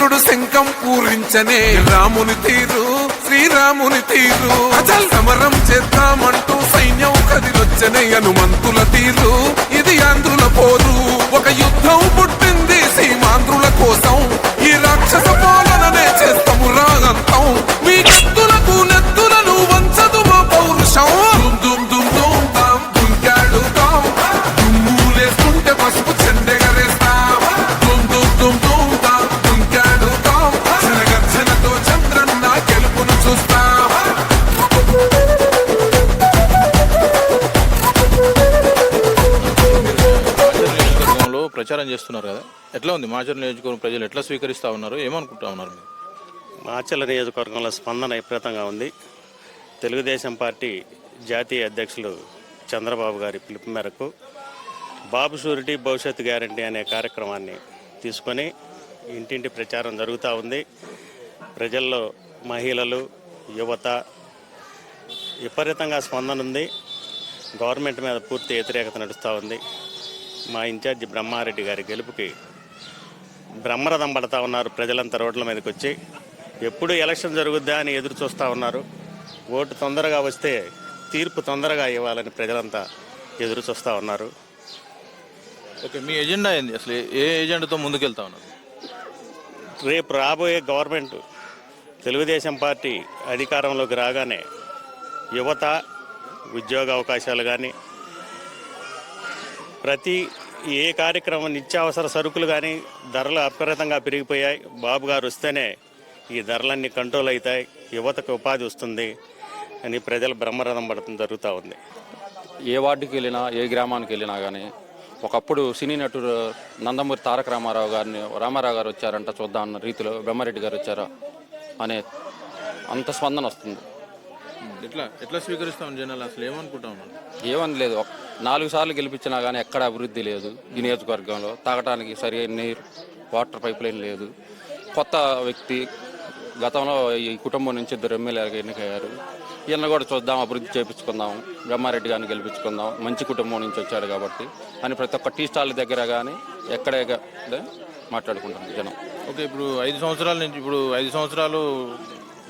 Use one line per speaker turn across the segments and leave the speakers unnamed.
కృష్ణుడు శంఖం పూరించనే రాముని తీరు శ్రీరాముని తీరు అచల్ సమరం చేద్దామంటూ సైన్యం కదిలొచ్చనే హనుమంతుల తీరు ఇది ఆంధ్రుల పోరు ఒక యుద్ధం పుట్టింది సీమాంధ్రుల కోసం ఈ రాక్షస పాలననే చేస్తాము రాగంతం మీ కత్తులకు నెత్తులను వంచదు మా పౌరుషం దుమ్ దుమ్ దుమ్ తాం దుంకాడుతాం దుమ్ములేస్తుంటే పసుపు చెండెగరేస్తాం దుమ్ దుమ్ దుమ్ దుమ్ తాం దుంకాడుతాం జనగర్జనతో చంద్రన్న గెలుపును చూస్తాం.
ప్రచారం చేస్తున్నారు కదా, ఎట్లా ఉంది మాచర్ల నియోజకవర్గం ప్రజలు ఎట్లా స్వీకరిస్తూ ఉన్నారు, ఏమనుకుంటా ఉన్నారు?
మాచర్ల నియోజకవర్గంలో స్పందన విపరీతంగా ఉంది. తెలుగుదేశం పార్టీ జాతీయ అధ్యక్షులు చంద్రబాబు గారి పిలుపు మేరకు బాబు షూరిటీ భవిష్యత్తు గ్యారంటీ అనే కార్యక్రమాన్ని తీసుకొని ఇంటింటి ప్రచారం జరుగుతూ ఉంది. ప్రజల్లో మహిళలు యువత విపరీతంగా స్పందన ఉంది. గవర్నమెంట్ మీద పూర్తి వ్యతిరేకత నడుస్తూ ఉంది. మా ఇన్ఛార్జి బ్రహ్మారెడ్డి గారి గెలుపుకి బ్రహ్మరథం పడతా ఉన్నారు. ప్రజలంతా రోడ్ల మీదకి వచ్చి ఎప్పుడు ఎలక్షన్ జరుగుద్దా అని ఎదురు చూస్తూ ఉన్నారు. ఓటు తొందరగా వస్తే తీర్పు తొందరగా ఇవ్వాలని ప్రజలంతా ఎదురు చూస్తూ ఉన్నారు.
ఓకే, మీ ఎజెండా ఏంది అసలు? ఏ ఎజెండాతో ముందుకెళ్తా ఉన్నారు?
రేపు రాబోయే గవర్నమెంట్ తెలుగుదేశం పార్టీ అధికారంలోకి రాగానే యువత ఉద్యోగ అవకాశాలు కానీ ప్రతి ఏ కార్యక్రమం నిత్యావసర సరుకులు కానీ ధరలు విపరీతంగా పెరిగిపోయాయి. బాబు గారు వస్తేనే ఈ ధరలన్నీ కంట్రోల్ అవుతాయి, యువతకు ఉపాధి వస్తుంది అని ప్రజలు బ్రహ్మరథం పడటం జరుగుతూ ఉంది.
ఏ వార్డుకి వెళ్ళినా ఏ గ్రామానికి వెళ్ళినా కానీ ఒకప్పుడు సినీ నటుడు నందమూరి తారక రామారావు గారు వచ్చారంట చూద్దాం అన్న రీతిలో బ్రహ్మారెడ్డి గారు వచ్చారా అనే అంత స్పందన వస్తుంది.
ఎట్లా స్వీకరిస్తాం జనాలు, అసలు ఏమనుకుంటా ఉన్నారు?
ఏమని లేదు, 4 సార్లు గెలిపించినా కానీ ఎక్కడ అభివృద్ధి లేదు. ఈ నియోజకవర్గంలో తాగటానికి సరైన నీరు, వాటర్ పైప్ లైన్ లేదు. కొత్త వ్యక్తి, గతంలో ఈ కుటుంబం నుంచి 2 ఎమ్మెల్యేలుగా ఎన్నికయ్యారు. ఈయన కూడా చూద్దాం, అభివృద్ధి చేయించుకుందాం, బ్రహ్మారెడ్డి గారిని గెలిపించుకుందాం, మంచి కుటుంబం నుంచి వచ్చాడు కాబట్టి అని ప్రతి ఒక్క టీ స్టాల్ దగ్గర కానీ ఎక్కడే మాట్లాడుకుంటాం జనం.
ఓకే, ఇప్పుడు 5 సంవత్సరాల నుంచి 5 సంవత్సరాలు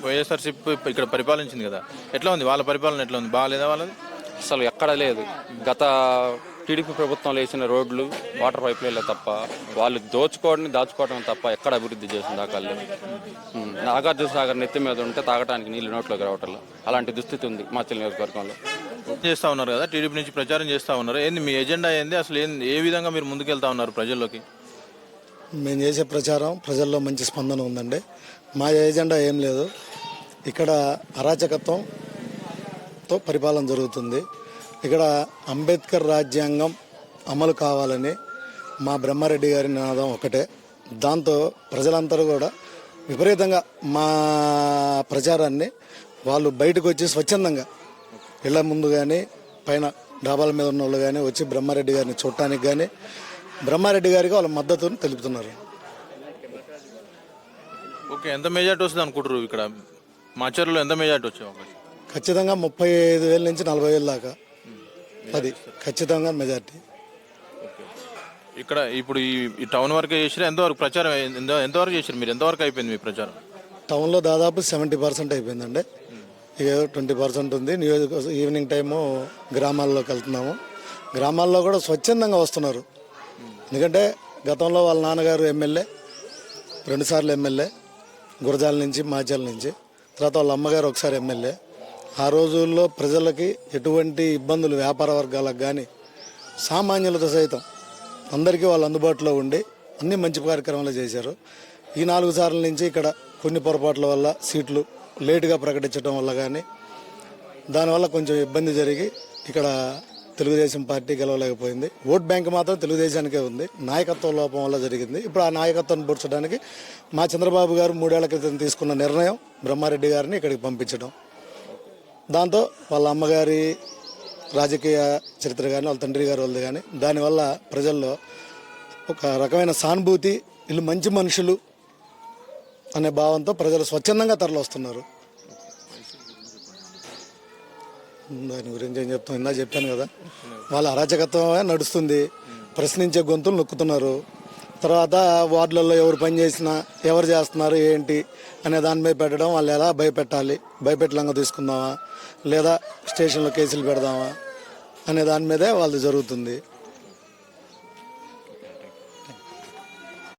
వైఎస్ఆర్సీపీ ఇక్కడ పరిపాలించింది కదా, ఎట్లా ఉంది వాళ్ళ పరిపాలన? ఎట్లా ఉంది, బాగాలేదా వాళ్ళది?
అసలు ఎక్కడ లేదు. గత టీడీపీ ప్రభుత్వంలో వేసిన రోడ్లు, వాటర్ పైప్ లైన్లు తప్ప వాళ్ళు దాచుకోవడం తప్ప ఎక్కడ అభివృద్ధి చేసిన దాఖలు. నాగార్జున సాగర్ నెత్తి మీద ఉంటే తాగడానికి నీళ్లు నోట్లోకి రావటం అలాంటి దుస్థితి ఉంది మాచర్ల నియోజకవర్గంలో.
చేస్తూ ఉన్నారు కదా, టీడీపీ నుంచి ప్రచారం చేస్తూ ఉన్నారు. ఏంది మీ ఎజెండా ఏంది అసలు? ఏ విధంగా మీరు ముందుకెళ్తా ఉన్నారు ప్రజల్లోకి?
మేము చేసే ప్రచారం ప్రజల్లో మంచి స్పందన ఉందండి. మా ఎజెండా ఏం లేదు. ఇక్కడ అరాచకత్వంతో పరిపాలన జరుగుతుంది. ఇక్కడ అంబేద్కర్ రాజ్యాంగం అమలు కావాలని మా బ్రహ్మారెడ్డి గారి నినాదం ఒకటే. దాంతో ప్రజలందరూ కూడా విపరీతంగా మా ప్రచారాన్ని వాళ్ళు బయటకు వచ్చి స్వచ్ఛందంగా ఇళ్ల ముందు కానీ పైన డాబాల మీద ఉన్న వాళ్ళు కానీ వచ్చి బ్రహ్మారెడ్డి గారిని చూడటానికి కానీ బ్రహ్మారెడ్డి గారికి వాళ్ళ మద్దతును తెలుపుతున్నారు.
ఓకే, ఎంత మెజార్టీ వస్తుంది అనుకుంటారు? ఇక్కడ మాచర్లో ఎంత మెజార్టీ వచ్చే అవకాశం?
ఖచ్చితంగా 35,000 నుంచి 40,000 దాకా అది ఖచ్చితంగా మెజార్టీ.
ఇక్కడ ఇప్పుడు ఈ టౌన్ వరకు చేసినా ఎంతవరకు ప్రచారం ఎంతవరకు చేసారు మీరు? ఎంతవరకు అయిపోయింది మీ ప్రచారం?
టౌన్లో దాదాపు 70% అయిపోయిందండి. ఇక 20% ఉంది. ఈవినింగ్ టైము గ్రామాల్లోకి వెళ్తున్నాము. గ్రామాల్లో కూడా స్వచ్ఛందంగా వస్తున్నారు. ఎందుకంటే గతంలో వాళ్ళ నాన్నగారు ఎమ్మెల్యే, 2 సార్లు ఎమ్మెల్యే గురజాల నుంచి, మాచర్ల నుంచి. తర్వాత వాళ్ళ అమ్మగారు ఒకసారి ఎమ్మెల్యే. ఆ రోజుల్లో ప్రజలకి ఎటువంటి ఇబ్బందులు, వ్యాపార వర్గాలకు కానీ సామాన్యులతో సైతం అందరికీ వాళ్ళు అందుబాటులో ఉండి అన్ని మంచి కార్యక్రమాలు చేశారు. ఈ 4 సార్ల నుంచి ఇక్కడ కొన్ని పొరపాట్ల వల్ల సీట్లు లేటుగా ప్రకటించడం వల్ల కానీ దానివల్ల కొంచెం ఇబ్బంది జరిగి ఇక్కడ తెలుగుదేశం పార్టీ గెలవలేకపోయింది. ఓట్ బ్యాంక్ మాత్రం తెలుగుదేశానికే ఉంది. నాయకత్వ లోపం వల్ల జరిగింది. ఇప్పుడు ఆ నాయకత్వాన్ని పూడ్చడానికి మా చంద్రబాబు గారు 3 ఏళ్ల క్రితం తీసుకున్న నిర్ణయం బ్రహ్మారెడ్డి గారిని ఇక్కడికి పంపించడం. దాంతో వాళ్ళ అమ్మగారి రాజకీయ చరిత్ర కానీ వాళ్ళ తండ్రి గారి వాళ్ళది కానీ దానివల్ల ప్రజల్లో ఒక రకమైన సానుభూతి, వీళ్ళు మంచి మనుషులు అనే భావంతో ప్రజలు స్వచ్ఛందంగా తరలిస్తున్నారు. దాని గురించి ఏం చెప్తాం, ఇందా చెప్పాను కదా, వాళ్ళ అరాచకత్వమే నడుస్తుంది. ప్రశ్నించే గొంతులు నొక్కుతున్నారు. తర్వాత వార్డులలో ఎవరు పని చేసినా ఎవరు చేస్తున్నారు ఏంటి అనే దాని మీద పెట్టడం, వాళ్ళు ఎలా భయపెట్టాలి, భయపెట్టలంగా తీసుకుందామా లేదా స్టేషన్లో కేసులు పెడదామా అనే దాని మీదే వాళ్ళది జరుగుతుంది.